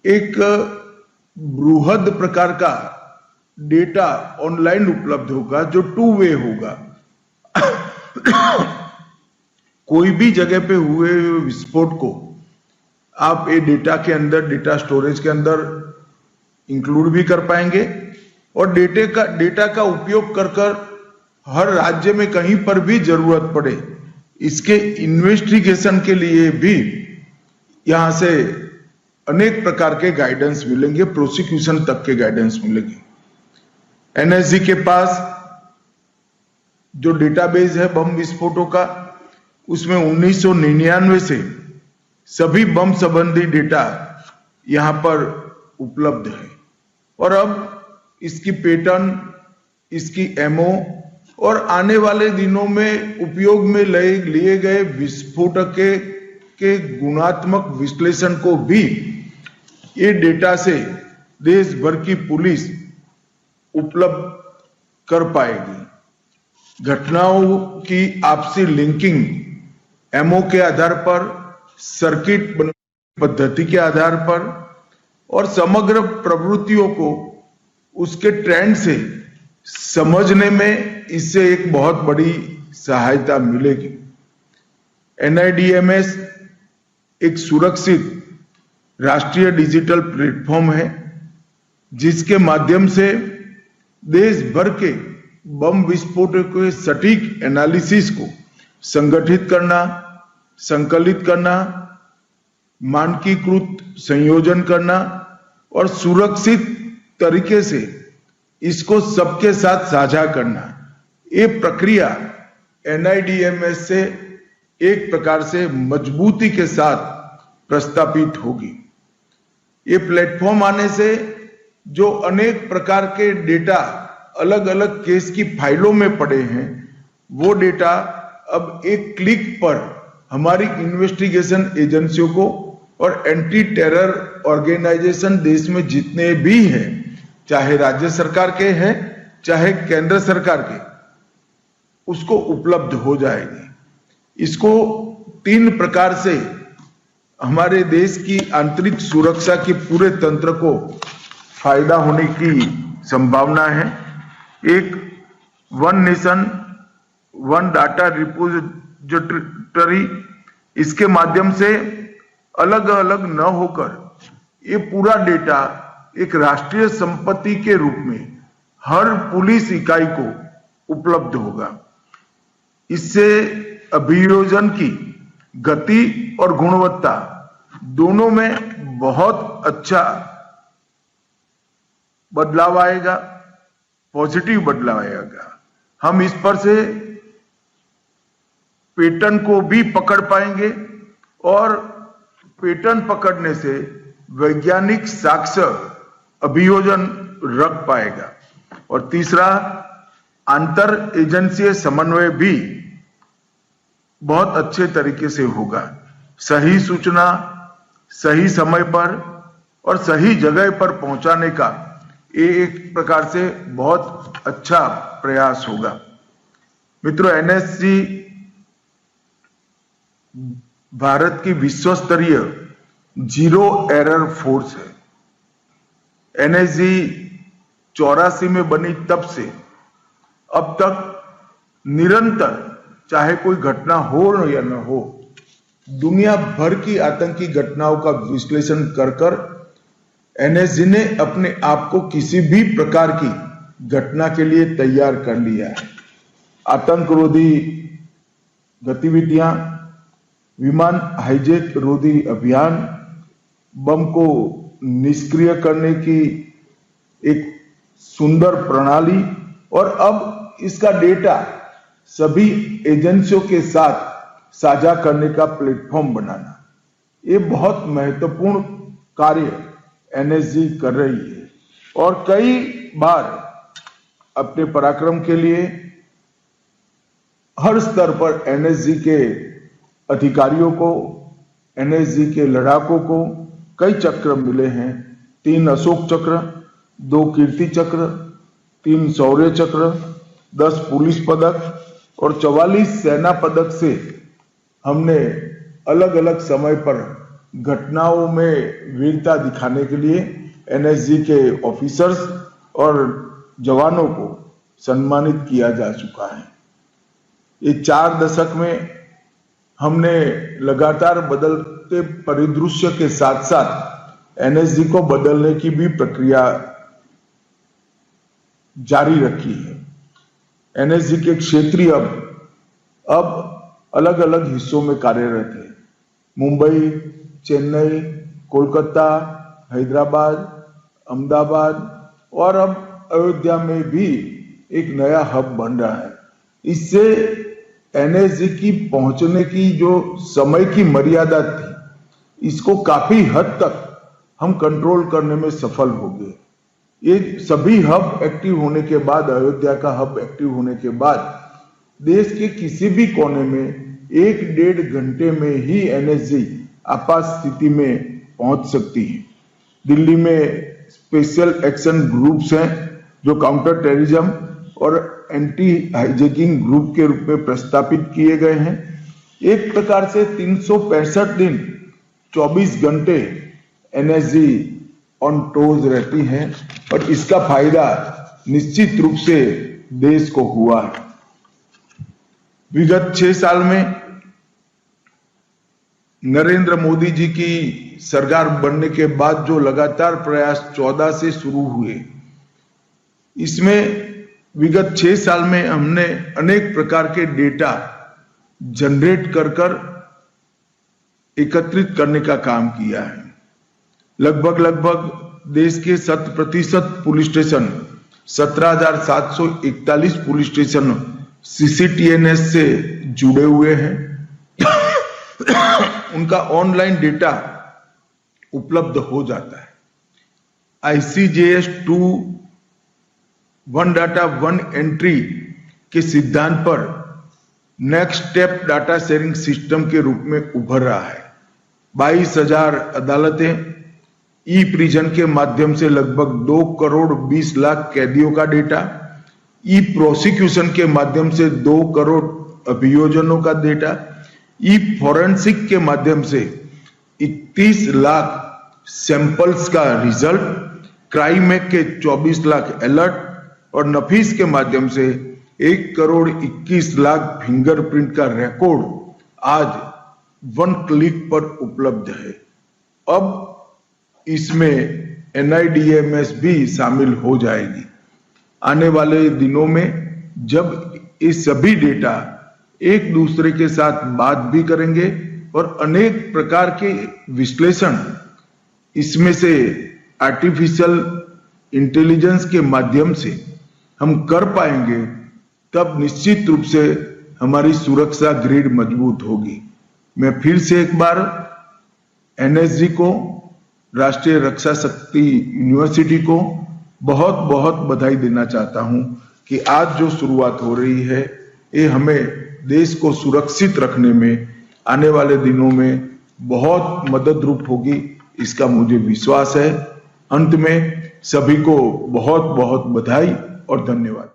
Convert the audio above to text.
एक बृहद प्रकार का डेटा ऑनलाइन उपलब्ध होगा जो 2 वे होगा। कोई भी जगह पे हुए विस्फोट को आप ये डेटा के अंदर, डेटा स्टोरेज के अंदर इंक्लूड भी कर पाएंगे और डेटा का उपयोग कर हर राज्य में कहीं पर भी जरूरत पड़े इसके इन्वेस्टिगेशन के लिए भी यहां से अनेक प्रकार के गाइडेंस मिलेंगे, प्रोसिक्यूशन तक के गाइडेंस मिलेंगे। एनएसजी के पास जो डेटाबेस है बम विस्फोटों का, उसमें 1999 से सभी बम संबंधी डेटा यहां पर उपलब्ध है और अब इसकी पैटर्न, इसकी एमओ और आने वाले दिनों में उपयोग में लिए गए विस्फोटक के गुणात्मक विश्लेषण को भी ये डेटा से देश भर की पुलिस उपलब्ध कर पाएगी। घटनाओं की आपसी लिंकिंग एमओ के आधार पर, सर्किट पद्धति के आधार पर और समग्र प्रवृत्तियों को उसके ट्रेंड से समझने में इससे एक बहुत बड़ी सहायता मिलेगी। एनआईडीएमएस एक सुरक्षित राष्ट्रीय डिजिटल प्लेटफॉर्म है जिसके माध्यम से देश भर के बम विस्फोटों के सटीक एनालिसिस को संगठित करना, संकलित करना, मानकीकृत संयोजन करना और सुरक्षित तरीके से इसको सबके साथ साझा करना, ये प्रक्रिया एनआईडीएमएस से एक प्रकार से मजबूती के साथ प्रस्तापित होगी। ये प्लेटफॉर्म आने से जो अनेक प्रकार के डेटा अलग अलग केस की फाइलों में पड़े हैं, वो डेटा अब एक क्लिक पर हमारी इन्वेस्टिगेशन एजेंसियों को और एंटी टेरर ऑर्गेनाइजेशन देश में जितने भी हैं, चाहे राज्य सरकार के हैं चाहे केंद्र सरकार के, उसको उपलब्ध हो जाएगी। इसको 3 प्रकार से हमारे देश की आंतरिक सुरक्षा के पूरे तंत्र को फायदा होने की संभावना है। एक one nation one data repository, इसके माध्यम से अलग अलग न होकर ये पूरा डेटा एक राष्ट्रीय संपत्ति के रूप में हर पुलिस इकाई को उपलब्ध होगा। इससे अभियोजन की गति और गुणवत्ता दोनों में बहुत अच्छा बदलाव आएगा, पॉजिटिव बदलाव आएगा। हम इस पर से पैटर्न को भी पकड़ पाएंगे और पैटर्न पकड़ने से वैज्ञानिक साक्ष्य अभियोजन रख पाएगा। और तीसरा, अंतर एजेंसी समन्वय भी बहुत अच्छे तरीके से होगा। सही सूचना सही समय पर और सही जगह पर पहुंचाने का ये एक प्रकार से बहुत अच्छा प्रयास होगा। मित्रों, एनएसजी भारत की विश्व स्तरीय जीरो एरर फोर्स है। एनएसजी 84 में बनी तब से अब तक निरंतर, चाहे कोई घटना हो या न हो, दुनिया भर की आतंकी घटनाओं का विश्लेषण कर एनएसजी ने अपने आप को किसी भी प्रकार की घटना के लिए तैयार कर लिया है। आतंकरोधी गतिविधियां, विमान हाईजैक रोधी अभियान, बम को निष्क्रिय करने की एक सुंदर प्रणाली और अब इसका डेटा सभी एजेंसियों के साथ साझा करने का प्लेटफॉर्म बनाना, ये बहुत महत्वपूर्ण कार्य एनएसजी कर रही है। और कई बार अपने पराक्रम के लिए हर स्तर पर एनएसजी के अधिकारियों को, एनएसजी के लड़ाकों को कई चक्र मिले हैं। 3 अशोक चक्र, 2 कीर्ति चक्र, 3 शौर्य चक्र, 10 पुलिस पदक और 44 सेना पदक से हमने अलग अलग समय पर घटनाओं में वीरता दिखाने के लिए एनएसजी के ऑफिसर्स और जवानों को सम्मानित किया जा चुका है। ये 4 दशक में हमने लगातार बदलते परिदृश्य के साथ साथ एनएसजी को बदलने की भी प्रक्रिया जारी रखी है। एनएसजी के क्षेत्रीय अब अलग अलग हिस्सों में कार्यरत है। मुंबई, चेन्नई, कोलकाता, हैदराबाद, अहमदाबाद और अब अयोध्या में भी एक नया हब बन रहा है। इससे एनएसजी की पहुंचने की जो समय की मर्यादा थी, इसको काफी हद तक हम कंट्रोल करने में सफल हो गए। ये सभी हब एक्टिव होने के बाद, अयोध्या का हब एक्टिव होने के बाद देश के किसी भी कोने में 1-1.5 घंटे में ही एनएसजी आपात स्थिति में पहुंच सकती है। दिल्ली में स्पेशल एक्शन ग्रुप्स हैं जो काउंटर टेररिज्म और एंटी हाईजैकिंग ग्रुप के रूप में प्रस्तापित किए गए हैं। एक प्रकार से 365 दिन 24 घंटे एनएसजी ऑन टोज रहती है और इसका फायदा निश्चित रूप से देश को हुआ है। विगत 6 साल में नरेंद्र मोदी जी की सरकार बनने के बाद जो लगातार प्रयास 14 से शुरू हुए, इसमें विगत 6 साल में हमने अनेक प्रकार के डेटा जनरेट कर एकत्रित करने का काम किया है। लगभग देश के 100% police station, 17,741 police station CCTNS से जुड़े हुए हैं। उनका ऑनलाइन डेटा उपलब्ध हो जाता है। ICJS 2 one data one entry के सिद्धांत पर next step data sharing system के रूप में उभर रहा है। 22,000 अदालतें ई प्रिजन के माध्यम से लगभग 2 करोड़ 20 लाख कैदियों का डेटा, ई प्रोसिक्यूशन के माध्यम से 2 करोड़ अभियोजनों का डेटा, ई फॉरेंसिक के माध्यम से 31 लाख सैंपल्स का रिजल्ट, क्राइमेक के 24 लाख अलर्ट और नफीस के माध्यम से 1 करोड़ 21 लाख फिंगरप्रिंट का रिकॉर्ड आज 1 क्लिक पर उपलब्ध है। अब इसमें NIDMS भी शामिल हो जाएगी। आने वाले दिनों में जब ये सभी डेटा एक दूसरे के साथ बात भी करेंगे और अनेक प्रकार के विश्लेषण इसमें से आर्टिफिशियल इंटेलिजेंस के माध्यम से हम कर पाएंगे, तब निश्चित रूप से हमारी सुरक्षा ग्रिड मजबूत होगी। मैं फिर से एक बार एनएसजी को, राष्ट्रीय रक्षा शक्ति यूनिवर्सिटी को बहुत बहुत बधाई देना चाहता हूं कि आज जो शुरुआत हो रही है ये हमें देश को सुरक्षित रखने में आने वाले दिनों में बहुत मदद रूप होगी, इसका मुझे विश्वास है। अंत में सभी को बहुत बहुत बधाई और धन्यवाद।